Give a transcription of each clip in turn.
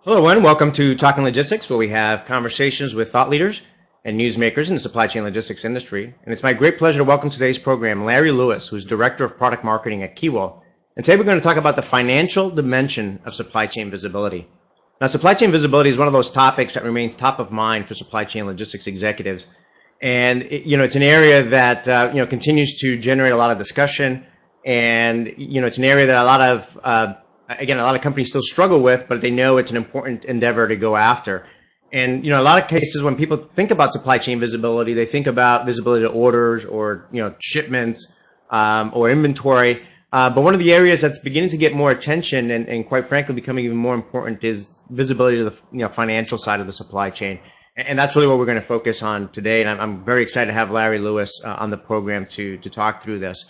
Hello, everyone. Welcome to Talking Logistics, where we have conversations with thought leaders and newsmakers in the supply chain logistics industry. And it's my great pleasure to welcome to today's program Larry Lewis, who's Director of Product Marketing at Kewill. And today we're going to talk about the financial dimension of supply chain visibility. Now, supply chain visibility is one of those topics that remains top of mind for supply chain logistics executives. And it's an area that continues to generate a lot of discussion, and it's an area that a lot of companies still struggle with, but they know it's an important endeavor to go after. And a lot of cases when people think about supply chain visibility, they think about visibility to orders or shipments or inventory. But one of the areas that's beginning to get more attention and quite frankly becoming even more important is visibility to the financial side of the supply chain. And that's really what we're going to focus on today. And I'm very excited to have Larry Lewis on the program to talk through this.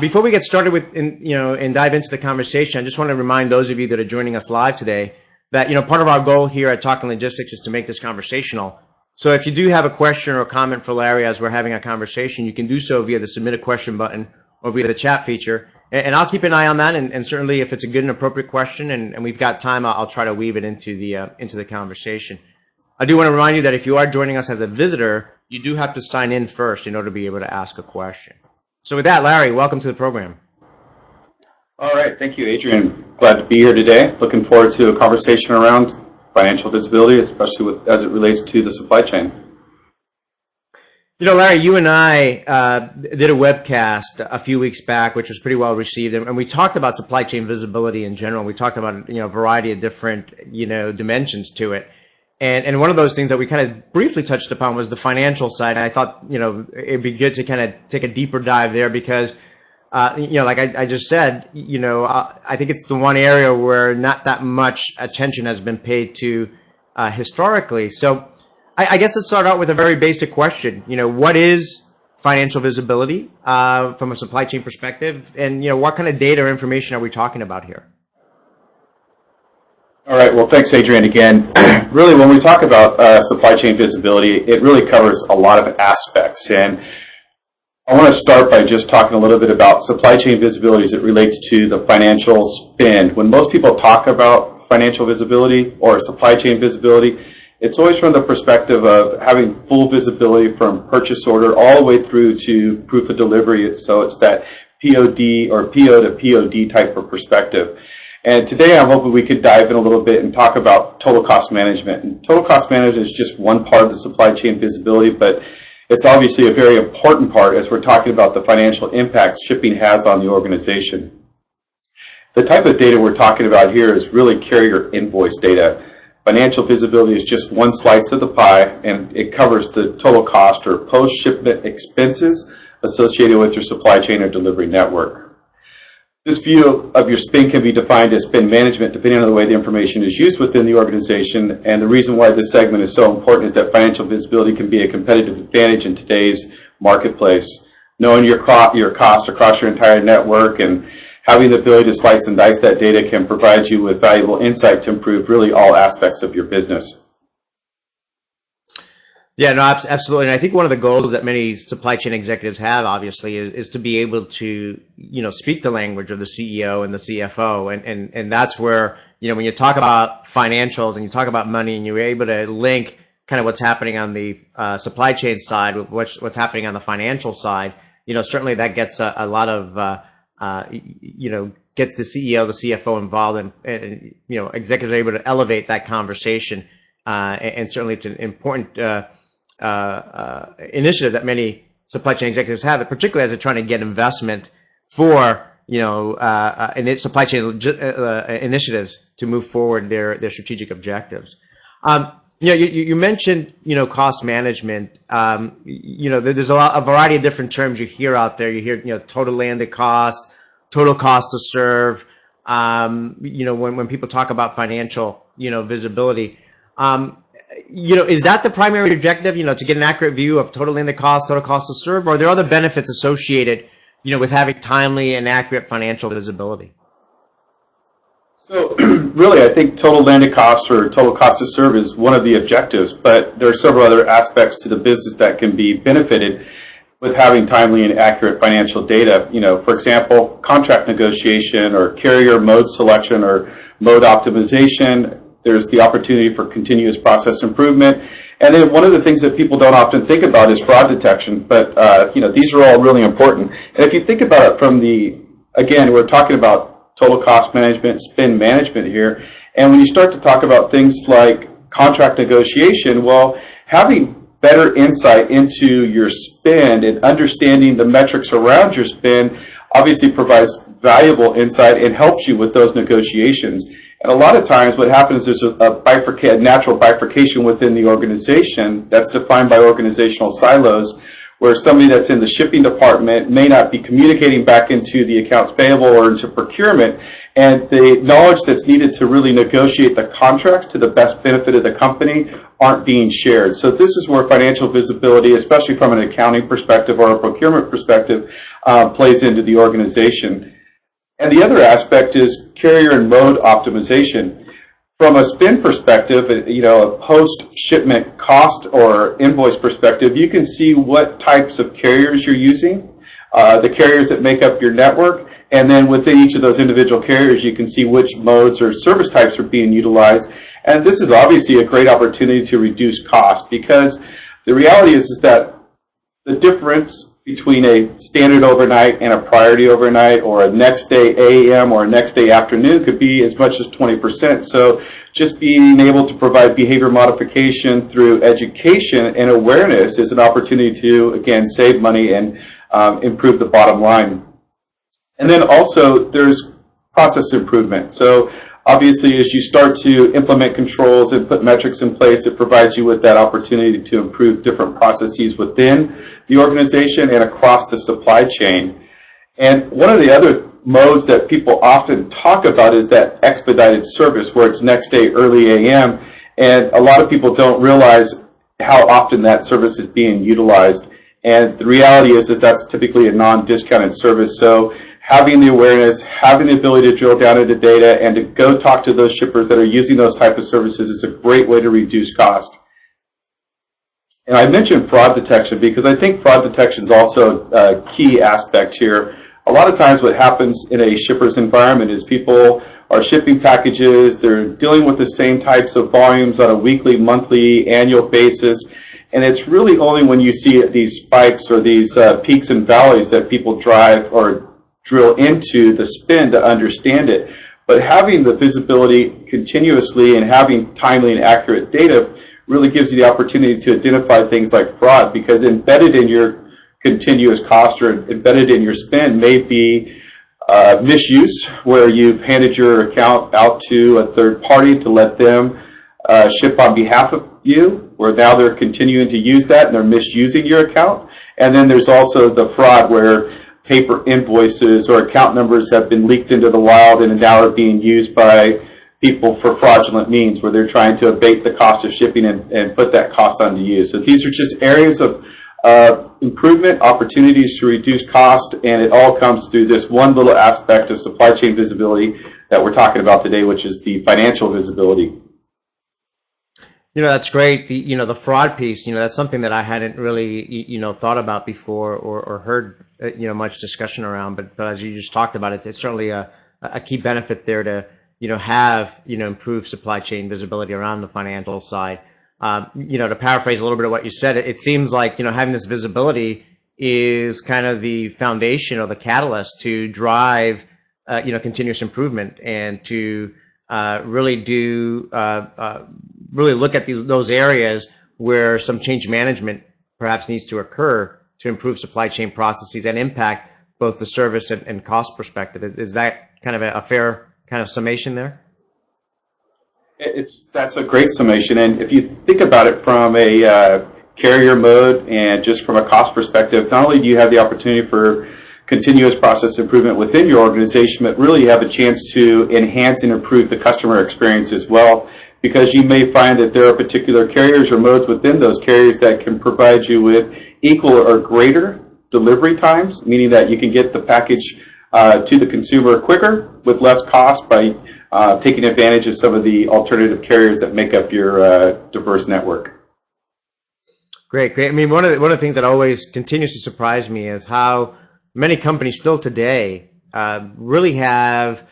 Before we get started with and dive into the conversation, I just want to remind those of you that are joining us live today that part of our goal here at Talking Logistics is to make this conversational. So if you do have a question or a comment for Larry as we're having a conversation, you can do so via the Submit a Question button or via the chat feature. And I'll keep an eye on that, and certainly if it's a good and appropriate question and we've got time, I'll try to weave it into the conversation. I do want to remind you that if you are joining us as a visitor, you do have to sign in first in order to be able to ask a question. So with that, Larry, welcome to the program. All right, thank you, Adrian. Glad to be here today. Looking forward to a conversation around financial visibility, especially as it relates to the supply chain. Larry, you and I did a webcast a few weeks back, which was pretty well received, and we talked about supply chain visibility in general. We talked about a variety of different dimensions to it. And one of those things that we kind of briefly touched upon was the financial side. And I thought, it'd be good to kind of take a deeper dive there because, like I just said, I think it's the one area where not that much attention has been paid to historically. So I guess let's start out with a very basic question. What is financial visibility from a supply chain perspective? And, what kind of data or information are we talking about here? All right, well, thanks, Adrian, again. Really, when we talk about supply chain visibility, it really covers a lot of aspects. And I want to start by just talking a little bit about supply chain visibility as it relates to the financial spend. When most people talk about financial visibility or supply chain visibility, it's always from the perspective of having full visibility from purchase order all the way through to proof of delivery. So it's that POD or PO to POD type of perspective. And today I'm hoping we could dive in a little bit and talk about total cost management. And total cost management is just one part of the supply chain visibility, but it's obviously a very important part as we're talking about the financial impact shipping has on the organization. The type of data we're talking about here is really carrier invoice data. Financial visibility is just one slice of the pie, and it covers the total cost or post-shipment expenses associated with your supply chain or delivery network. This view of your spend can be defined as spend management depending on the way the information is used within the organization. And the reason why this segment is so important is that financial visibility can be a competitive advantage in today's marketplace. Knowing your cost across your entire network and having the ability to slice and dice that data can provide you with valuable insight to improve really all aspects of your business. Yeah, no, absolutely. And I think one of the goals that many supply chain executives have, obviously, is to be able to, speak the language of the CEO and the CFO. And that's where, when you talk about financials and you talk about money and you're able to link kind of what's happening on the supply chain side with what's happening on the financial side, certainly that gets a lot of, gets the CEO, the CFO involved and executives are able to elevate that conversation. And certainly it's an important initiative that many supply chain executives have, particularly as they're trying to get investment for supply chain initiatives to move forward their strategic objectives. You mentioned cost management. There's a variety of different terms you hear out there. You hear total landed cost, total cost to serve. When people talk about financial visibility. Is that the primary objective, to get an accurate view of total landed cost, total cost to serve, or are there other benefits associated, with having timely and accurate financial visibility? So really, I think total landed cost or total cost to serve is one of the objectives, but there are several other aspects to the business that can be benefited with having timely and accurate financial data. For example, contract negotiation or carrier mode selection or mode optimization, There's the opportunity for continuous process improvement. And then one of the things that people don't often think about is fraud detection, but these are all really important. And if you think about it from again, we're talking about total cost management, spend management here, and when you start to talk about things like contract negotiation, well, having better insight into your spend and understanding the metrics around your spend obviously provides valuable insight and helps you with those negotiations. And a lot of times what happens is a natural bifurcation within the organization that's defined by organizational silos, where somebody that's in the shipping department may not be communicating back into the accounts payable or into procurement, and the knowledge that's needed to really negotiate the contracts to the best benefit of the company aren't being shared. So this is where financial visibility, especially from an accounting perspective or a procurement perspective, plays into the organization. And the other aspect is carrier and mode optimization. From a spend perspective, a post-shipment cost or invoice perspective, you can see what types of carriers you're using, the carriers that make up your network, and then within each of those individual carriers, you can see which modes or service types are being utilized. And this is obviously a great opportunity to reduce cost, because the reality is that the difference between a standard overnight and a priority overnight, or a next day AM or a next day afternoon, could be as much as 20%. So just being able to provide behavior modification through education and awareness is an opportunity to, again, save money and improve the bottom line. And then also there's process improvement. So obviously, as you start to implement controls and put metrics in place, it provides you with that opportunity to improve different processes within the organization and across the supply chain. And one of the other modes that people often talk about is that expedited service, where it's next day early AM, and a lot of people don't realize how often that service is being utilized. And the reality is that that's typically a non-discounted service. So having the awareness, having the ability to drill down into data, and to go talk to those shippers that are using those type of services is a great way to reduce cost. And I mentioned fraud detection because I think fraud detection is also a key aspect here. A lot of times what happens in a shipper's environment is people are shipping packages, they're dealing with the same types of volumes on a weekly, monthly, annual basis, and it's really only when you see these spikes or these peaks and valleys that people drive or drill into the spend to understand it. But having the visibility continuously and having timely and accurate data really gives you the opportunity to identify things like fraud, because embedded in your continuous cost or embedded in your spend may be misuse, where you've handed your account out to a third party to let them ship on behalf of you, where now they're continuing to use that and they're misusing your account. And then there's also the fraud where paper invoices or account numbers have been leaked into the wild and now are being used by people for fraudulent means, where they're trying to abate the cost of shipping and put that cost onto you. So these are just areas of improvement, opportunities to reduce cost, and it all comes through this one little aspect of supply chain visibility that we're talking about today, which is the financial visibility. That's great. The fraud piece, that's something that I hadn't really, thought about before or heard, much discussion around. But as you just talked about it, it's certainly a key benefit there to, have, improved supply chain visibility around the financial side. To paraphrase a little bit of what you said, it seems like, having this visibility is kind of the foundation or the catalyst to drive, continuous improvement and to really look at those areas where some change management perhaps needs to occur to improve supply chain processes and impact both the service and cost perspective. Is that kind of a fair kind of summation there? That's a great summation. And if you think about it from a carrier mode and just from a cost perspective, not only do you have the opportunity for continuous process improvement within your organization, but really you have a chance to enhance and improve the customer experience as well, because you may find that there are particular carriers or modes within those carriers that can provide you with equal or greater delivery times, meaning that you can get the package to the consumer quicker with less cost by taking advantage of some of the alternative carriers that make up your diverse network. Great. I mean, one of the things that always continues to surprise me is how many companies still today really have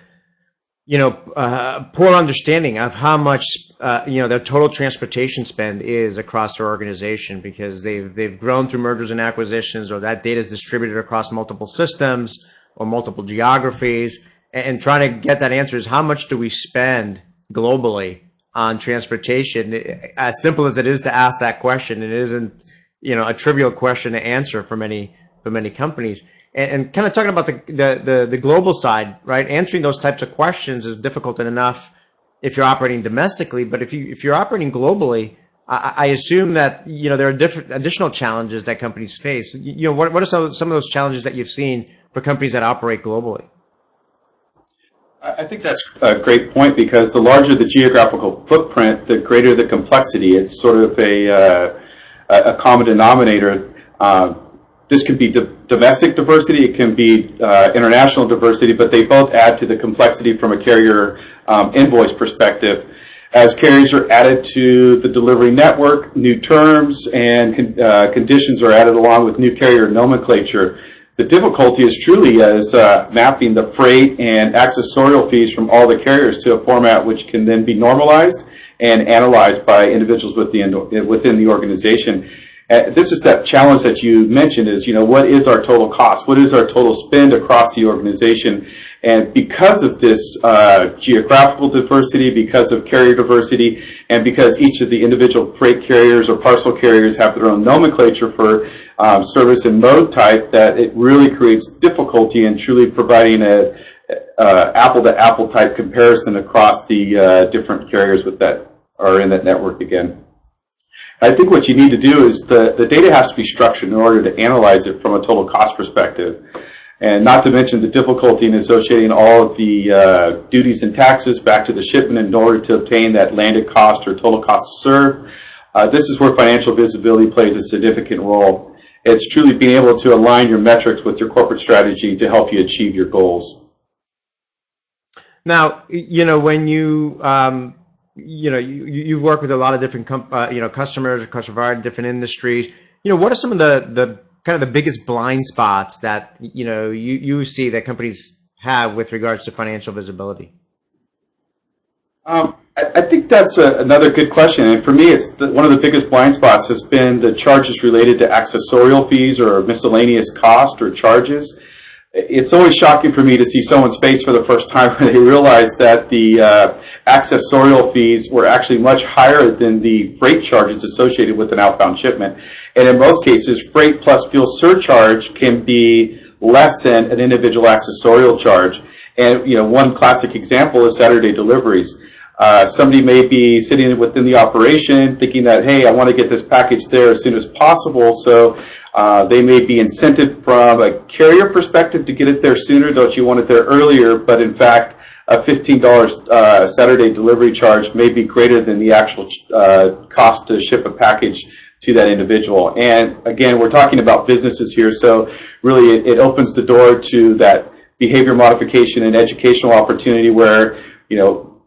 poor understanding of how much their total transportation spend is across their organization, because they've grown through mergers and acquisitions, or that data is distributed across multiple systems or multiple geographies. And trying to get that answer is, how much do we spend globally on transportation? As simple as it is to ask that question, it isn't a trivial question to answer for many companies. And kind of talking about the global side, right? Answering those types of questions is difficult enough if you're operating domestically, but if you're operating globally, I assume that there are different additional challenges that companies face. What are some of those challenges that you've seen for companies that operate globally? I think that's a great point, because the larger the geographical footprint, the greater the complexity. It's sort of a common denominator. This can be domestic diversity, it can be international diversity, but they both add to the complexity from a carrier invoice perspective. As carriers are added to the delivery network, new terms and conditions are added along with new carrier nomenclature. The difficulty is truly as mapping the freight and accessorial fees from all the carriers to a format which can then be normalized and analyzed by individuals within the organization. This is that challenge that you mentioned, is, what is our total cost? What is our total spend across the organization? And because of this geographical diversity, because of carrier diversity, and because each of the individual freight carriers or parcel carriers have their own nomenclature for service and mode type, that it really creates difficulty in truly providing a apple-to-apple type comparison across the different carriers that are in that network again. I think what you need to do is the data has to be structured in order to analyze it from a total cost perspective. And not to mention the difficulty in associating all of the duties and taxes back to the shipment in order to obtain that landed cost or total cost to serve. This is where financial visibility plays a significant role. It's truly being able to align your metrics with your corporate strategy to help you achieve your goals. Now, when you work with a lot of different customers across a variety of different industries. What are some of the kind of the biggest blind spots that you see that companies have with regards to financial visibility? I think that's another good question, and for me, it's one of the biggest blind spots has been the charges related to accessorial fees or miscellaneous cost or charges. It's always shocking for me to see someone's face for the first time when they realize that the accessorial fees were actually much higher than the freight charges associated with an outbound shipment. And in most cases, freight plus fuel surcharge can be less than an individual accessorial charge. And one classic example is Saturday deliveries. Somebody may be sitting within the operation thinking that, hey, I want to get this package there as soon as possible, so they may be incented from a carrier perspective to get it there sooner, don't you want it there earlier, but in fact, a $15 Saturday delivery charge may be greater than the actual cost to ship a package to that individual. And again, we're talking about businesses here, so really it opens the door to that behavior modification and educational opportunity where,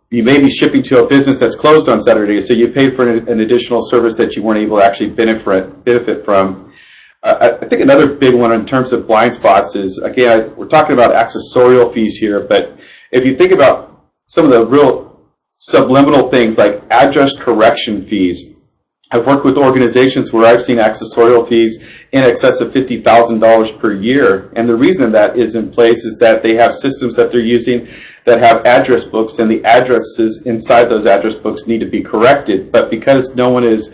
you may be shipping to a business that's closed on Saturday, so you paid for an additional service that you weren't able to actually benefit from. I think another big one in terms of blind spots is, again, we're talking about accessorial fees here, but if you think about some of the real subliminal things like address correction fees, I've worked with organizations where I've seen accessorial fees in excess of $50,000 per year, and the reason that is in place is that they have systems that they're using that have address books, and the addresses inside those address books need to be corrected. But because no one is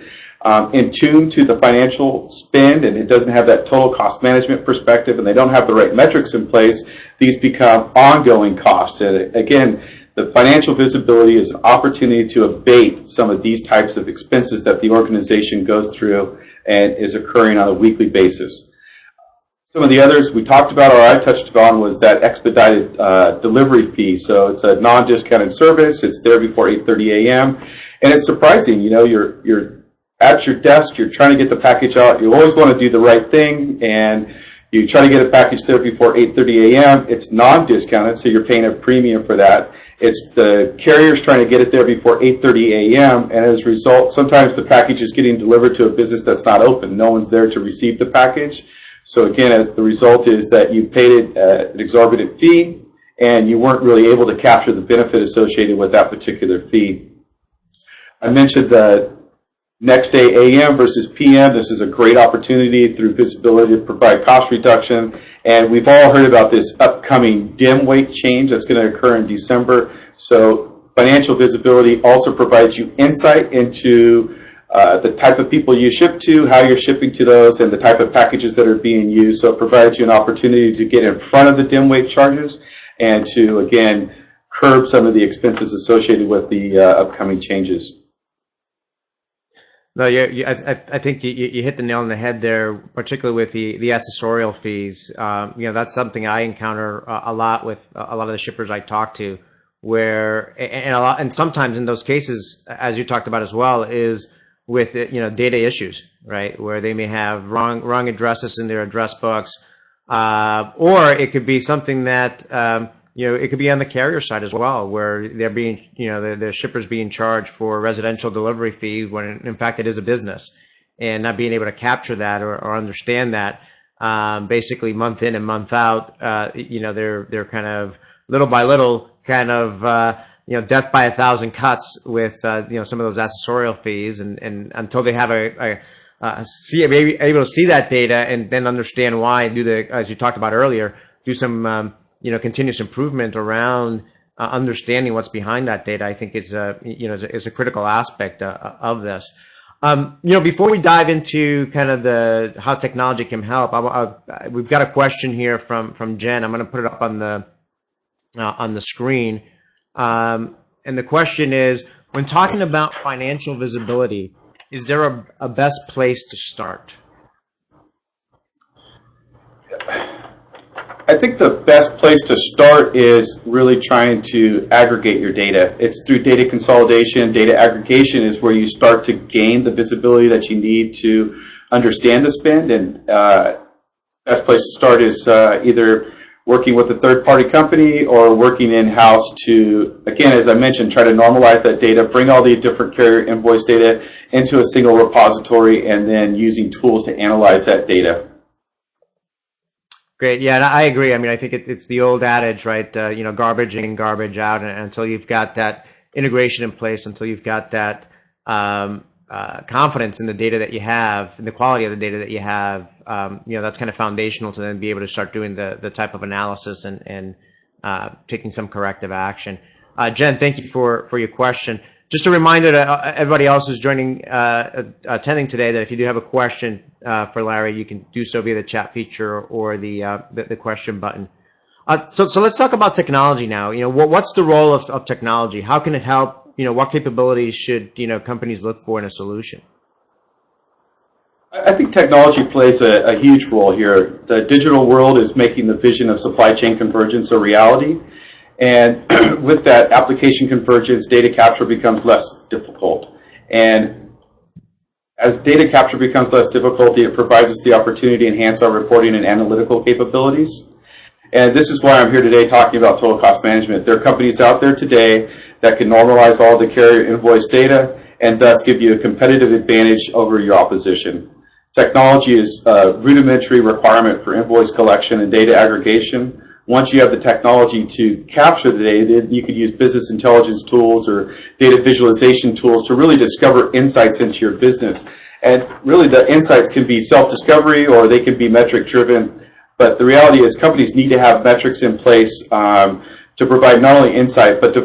in tune to the financial spend, and it doesn't have that total cost management perspective, and they don't have the right metrics in place, these become ongoing costs. And again, the financial visibility is an opportunity to abate some of these types of expenses that the organization goes through and is occurring on a weekly basis. Some of the others we talked about, or I touched on, was that expedited delivery fee. So it's a non-discounted service. It's there before 8:30 a.m. And it's surprising, you're at your desk, you're trying to get the package out. You always want to do the right thing, and you try to get a package there before 8:30 a.m. It's non-discounted, so you're paying a premium for that. It's the carriers trying to get it there before 8:30 a.m., and as a result, sometimes the package is getting delivered to a business that's not open. No one's there to receive the package. So again, the result is that you paid an exorbitant fee, and you weren't really able to capture the benefit associated with that particular fee. I mentioned the next day AM versus PM. This is a great opportunity through visibility to provide cost reduction. And we've all heard about this upcoming dim weight change that's going to occur in December. So financial visibility also provides you insight into the type of people you ship to, how you're shipping to those, and the type of packages that are being used. So it provides you an opportunity to get in front of the dim weight charges and to, again, curb some of the expenses associated with the upcoming changes. No, I think you hit the nail on the head there, particularly with the accessorial fees. That's something I encounter a lot with a lot of the shippers I talk to, where and sometimes in those cases, as you talked about as well, is with data issues, right? Where they may have wrong addresses in their address books, or it could be something that it could be on the carrier side as well, where they're being, the shipper's being charged for residential delivery fee when in fact it is a business, and not being able to capture that or understand that, basically month in and month out, they're kind of little by little kind of, death by a thousand cuts with, some of those accessorial fees, and until they have able to see that data and then understand why, as you talked about earlier, do some, continuous improvement around understanding what's behind that data. I think it's is a critical aspect of this. Before we dive into kind of how technology can help, we've got a question here from Jen. I'm going to put it up on the screen. And the question is, when talking about financial visibility, is there a best place to start? I think the best place to start is really trying to aggregate your data. It's through data consolidation. Data aggregation is where you start to gain the visibility that you need to understand the spend. And best place to start is either working with a third-party company or working in-house to, again, as I mentioned, try to normalize that data, bring all the different carrier invoice data into a single repository, and then using tools to analyze that data. Great. Yeah, and I agree. I mean, I think it's the old adage, right? Garbage in, garbage out, and until you've got that integration in place, until you've got that confidence in the data that you have, in the quality of the data that you have, that's kind of foundational to then be able to start doing the type of analysis and taking some corrective action. Jen, thank you for your question. Just a reminder to everybody else who's attending today that if you do have a question for Larry, you can do so via the chat feature or the question button. So let's talk about technology now. What's the role of technology? How can it help? What capabilities should companies look for in a solution? I think technology plays a huge role here. The digital world is making the vision of supply chain convergence a reality. And with that application convergence, data capture becomes less difficult. And as data capture becomes less difficult, it provides us the opportunity to enhance our reporting and analytical capabilities. And this is why I'm here today talking about total cost management. There are companies out there today that can normalize all the carrier invoice data and thus give you a competitive advantage over your opposition. Technology is a rudimentary requirement for invoice collection and data aggregation. Once you have the technology to capture the data, you could use business intelligence tools or data visualization tools to really discover insights into your business. And really the insights can be self-discovery or they can be metric-driven. But the reality is companies need to have metrics in place to provide not only insight, but to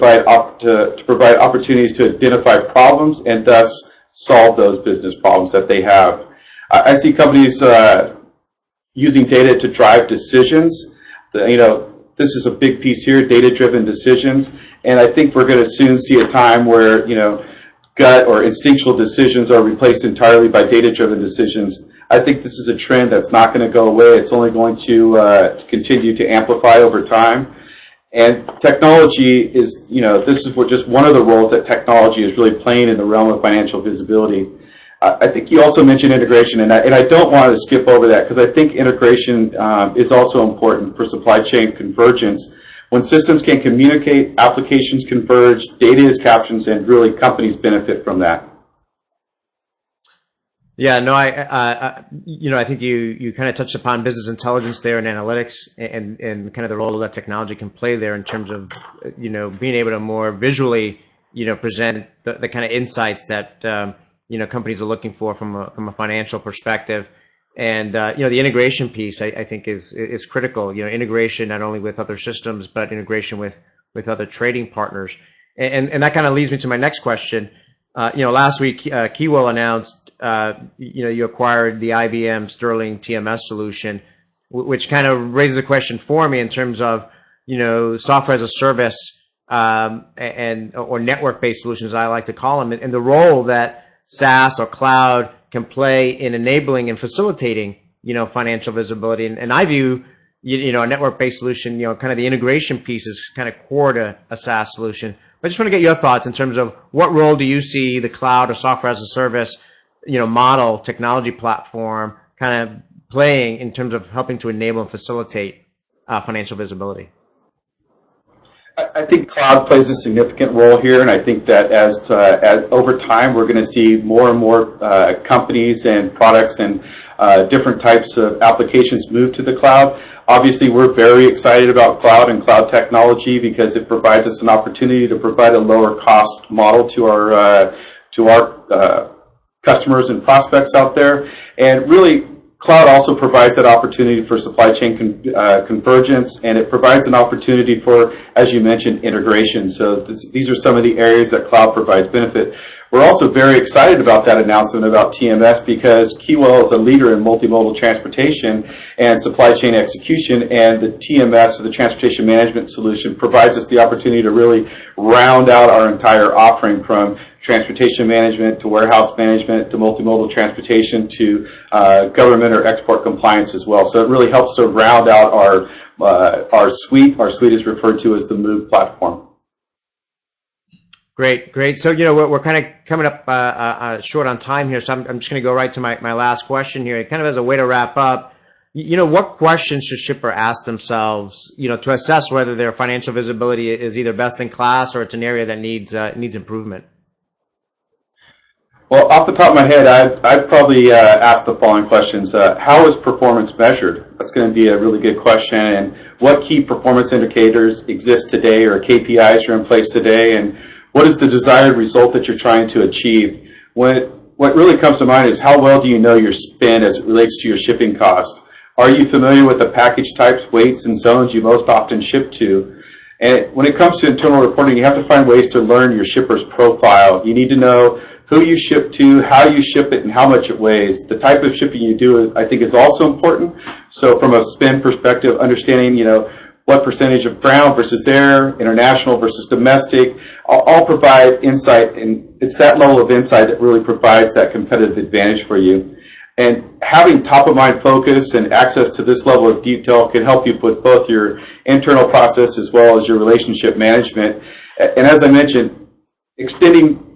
provide opportunities to identify problems and thus solve those business problems that they have. I see companies using data to drive decisions. This is a big piece here, data-driven decisions, and I think we're going to soon see a time where, gut or instinctual decisions are replaced entirely by data-driven decisions. I think this is a trend that's not going to go away. It's only going to continue to amplify over time. And technology is, this is just one of the roles that technology is really playing in the realm of financial visibility. I think you also mentioned integration, and I don't want to skip over that because I think integration is also important for supply chain convergence. When systems can communicate, applications converge, data is captured, and really companies benefit from that. Yeah, no, I think you kind of touched upon business intelligence there and analytics and kind of the role that technology can play there in terms of, being able to more visually, present the kind of insights that, companies are looking for from a financial perspective. And, the integration piece, I think is critical, integration not only with other systems, but integration with other trading partners. And that kind of leads me to my next question. Last week, Kewill announced, you acquired the IBM Sterling TMS solution, which kind of raises a question for me in terms of, software as a service, or network-based solutions, I like to call them, and the role that SaaS or cloud can play in enabling and facilitating, financial visibility. And I view, a network-based solution, kind of the integration piece is kind of core to a SaaS solution. But I just want to get your thoughts in terms of what role do you see the cloud or software as a service, model, technology platform kind of playing in terms of helping to enable and facilitate financial visibility? I think cloud plays a significant role here, and I think that as over time we're going to see more and more companies and products and different types of applications move to the cloud. Obviously, we're very excited about cloud and cloud technology because it provides us an opportunity to provide a lower cost model to our customers and prospects out there, and really. Cloud also provides that opportunity for supply chain convergence, and it provides an opportunity for, as you mentioned, integration. So these are some of the areas that cloud provides benefit. We're also very excited about that announcement about TMS because Kewill is a leader in multimodal transportation and supply chain execution, and the TMS, or the Transportation Management Solution, provides us the opportunity to really round out our entire offering from transportation management to warehouse management to multimodal transportation to government or export compliance as well. So it really helps to round out our suite. Our suite is referred to as the Move platform. Great. So, we're kind of coming up short on time here, so I'm just going to go right to my last question here. Kind of as a way to wrap up, what questions should shipper ask themselves, to assess whether their financial visibility is either best in class or it's an area that needs improvement? Well, off the top of my head, I'd probably ask the following questions. How is performance measured? That's going to be a really good question. And what key performance indicators exist today or KPIs are in place today? And what is the desired result that you're trying to achieve? What really comes to mind is how well do you know your spend as it relates to your shipping cost? Are you familiar with the package types, weights, and zones you most often ship to? And when it comes to internal reporting, you have to find ways to learn your shipper's profile. You need to know who you ship to, how you ship it, and how much it weighs. The type of shipping you do, I think, is also important. So from a spend perspective, understanding, what percentage of ground versus air, international versus domestic, all provide insight, and it's that level of insight that really provides that competitive advantage for you. And having top-of-mind focus and access to this level of detail can help you with both your internal process as well as your relationship management. And as I mentioned, extending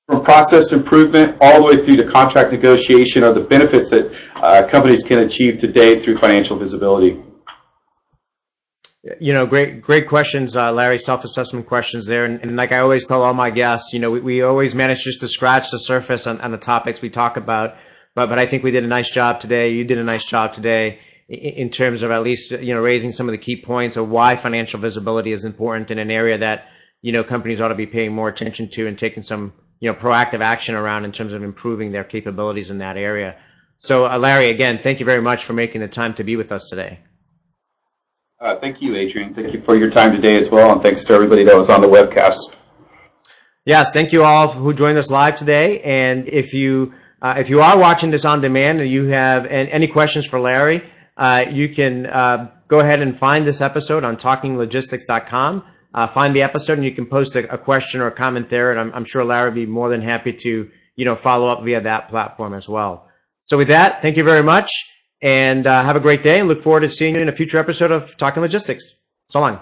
from process improvement all the way through to contract negotiation are the benefits that companies can achieve today through financial visibility. Great questions, Larry, self-assessment questions there. And like I always tell all my guests, we always manage just to scratch the surface on the topics we talk about. But I think we did a nice job today. You did a nice job today in terms of at least, raising some of the key points of why financial visibility is important in an area that, companies ought to be paying more attention to and taking some, proactive action around in terms of improving their capabilities in that area. So, Larry, again, thank you very much for making the time to be with us today. Thank you, Adrian. Thank you for your time today as well, and thanks to everybody that was on the webcast. Yes, thank you all who joined us live today. And if you are watching this on demand and you have any questions for Larry, you can go ahead and find this episode on talkinglogistics.com. Find the episode, and you can post a question or a comment there, and I'm sure Larry will be more than happy to follow up via that platform as well. So with that, thank you very much. And have a great day, and look forward to seeing you in a future episode of Talking Logistics. So long.